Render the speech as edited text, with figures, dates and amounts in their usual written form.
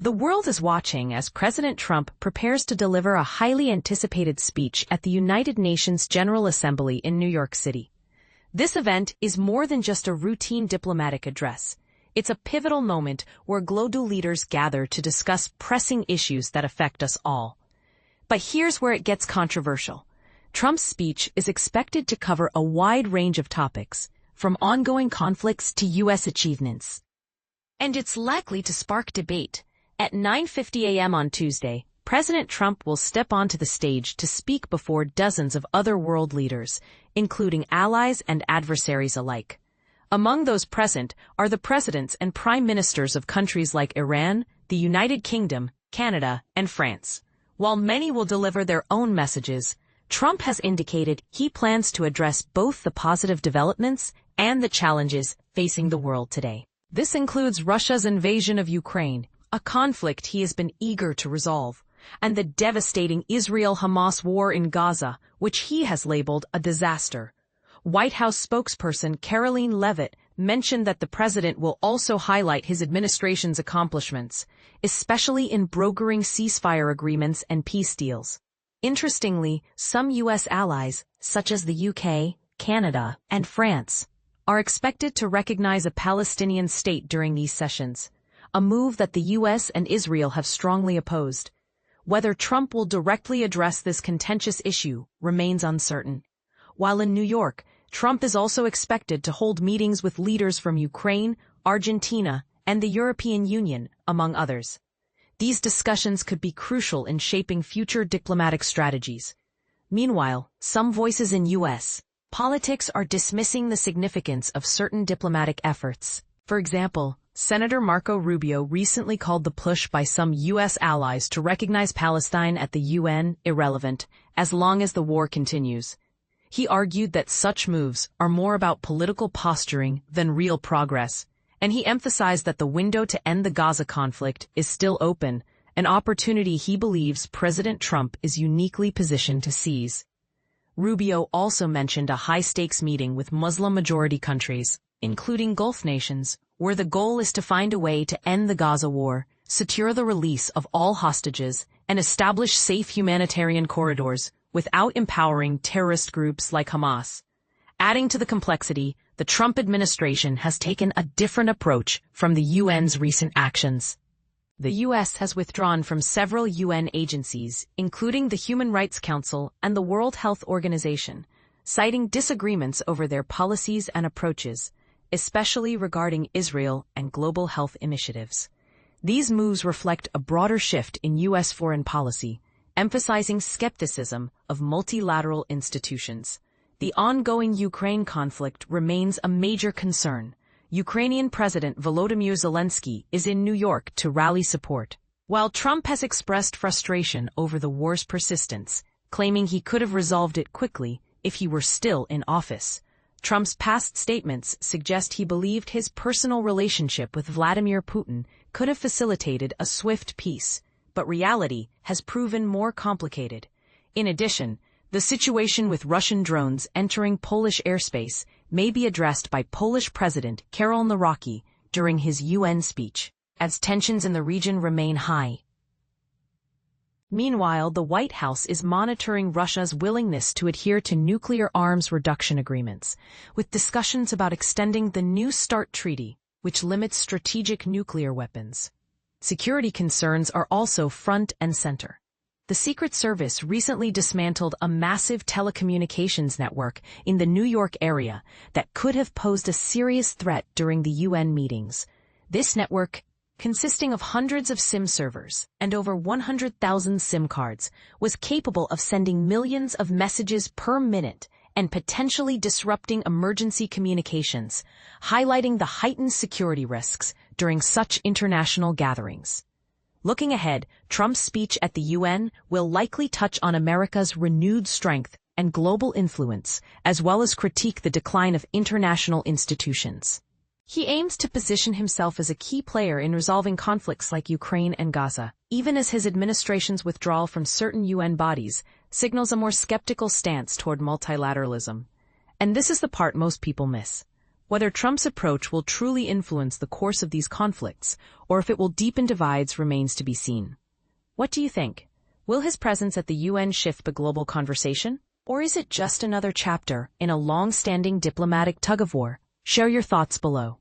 The world is watching as President Trump prepares to deliver a highly anticipated speech at the United Nations General Assembly in New York City. This event is more than just a routine diplomatic address. It's a pivotal moment where global leaders gather to discuss pressing issues that affect us all. But here's where it gets controversial. Trump's speech is expected to cover a wide range of topics, from ongoing conflicts to U.S. achievements. And it's likely to spark debate. At 9:50 a.m. on Tuesday, President Trump will step onto the stage to speak before dozens of other world leaders, including allies and adversaries alike. Among those present are the presidents and prime ministers of countries like Iran, the United Kingdom, Canada, and France. While many will deliver their own messages, Trump has indicated he plans to address both the positive developments and the challenges facing the world today. This includes Russia's invasion of Ukraine, a conflict he has been eager to resolve, and the devastating Israel-Hamas war in Gaza, which he has labeled a disaster. White House spokesperson Karoline Leavitt mentioned that the president will also highlight his administration's accomplishments, especially in brokering ceasefire agreements and peace deals. Interestingly, some U.S. allies, such as the UK, Canada, and France, are expected to recognize a Palestinian state during these sessions, a move that the U.S. and Israel have strongly opposed. Whether Trump will directly address this contentious issue remains uncertain. While in New York, Trump is also expected to hold meetings with leaders from Ukraine, Argentina, and the European Union, among others. These discussions could be crucial in shaping future diplomatic strategies. Meanwhile, some voices in U.S. politics are dismissing the significance of certain diplomatic efforts. For example, Senator Marco Rubio recently called the push by some U.S. allies to recognize Palestine at the UN irrelevant as long as the war continues. He argued that such moves are more about political posturing than real progress, and he emphasized that the window to end the Gaza conflict is still open, an opportunity he believes President Trump is uniquely positioned to seize. Rubio also mentioned a high-stakes meeting with Muslim-majority countries, including Gulf nations, where the goal is to find a way to end the Gaza war, secure the release of all hostages, and establish safe humanitarian corridors without empowering terrorist groups like Hamas. Adding to the complexity, the Trump administration has taken a different approach from the UN's recent actions. The U.S. has withdrawn from several UN agencies, including the Human Rights Council and the World Health Organization, citing disagreements over their policies and approaches, especially regarding Israel and global health initiatives. These moves reflect a broader shift in U.S. foreign policy, emphasizing skepticism of multilateral institutions. The ongoing Ukraine conflict remains a major concern. Ukrainian President Volodymyr Zelensky is in New York to rally support. While Trump has expressed frustration over the war's persistence, claiming he could have resolved it quickly if he were still in office, Trump's past statements suggest he believed his personal relationship with Vladimir Putin could have facilitated a swift peace, but reality has proven more complicated. In addition, the situation with Russian drones entering Polish airspace may be addressed by Polish President Karol Nawrocki during his UN speech, as tensions in the region remain high. Meanwhile, the White House is monitoring Russia's willingness to adhere to nuclear arms reduction agreements, with discussions about extending the New START treaty, which limits strategic nuclear weapons. Security concerns are also front and center. The Secret Service recently dismantled a massive telecommunications network in the New York area that could have posed a serious threat during the UN meetings. This network, consisting of hundreds of SIM servers and over 100,000 SIM cards, was capable of sending millions of messages per minute and potentially disrupting emergency communications, highlighting the heightened security risks during such international gatherings. Looking ahead, Trump's speech at the UN will likely touch on America's renewed strength and global influence, as well as critique the decline of international institutions. He aims to position himself as a key player in resolving conflicts like Ukraine and Gaza, even as his administration's withdrawal from certain UN bodies signals a more skeptical stance toward multilateralism. And this is the part most people miss. Whether Trump's approach will truly influence the course of these conflicts, or if it will deepen divides, remains to be seen. What do you think? Will his presence at the UN shift the global conversation? Or is it just another chapter in a long-standing diplomatic tug-of-war? Share your thoughts below.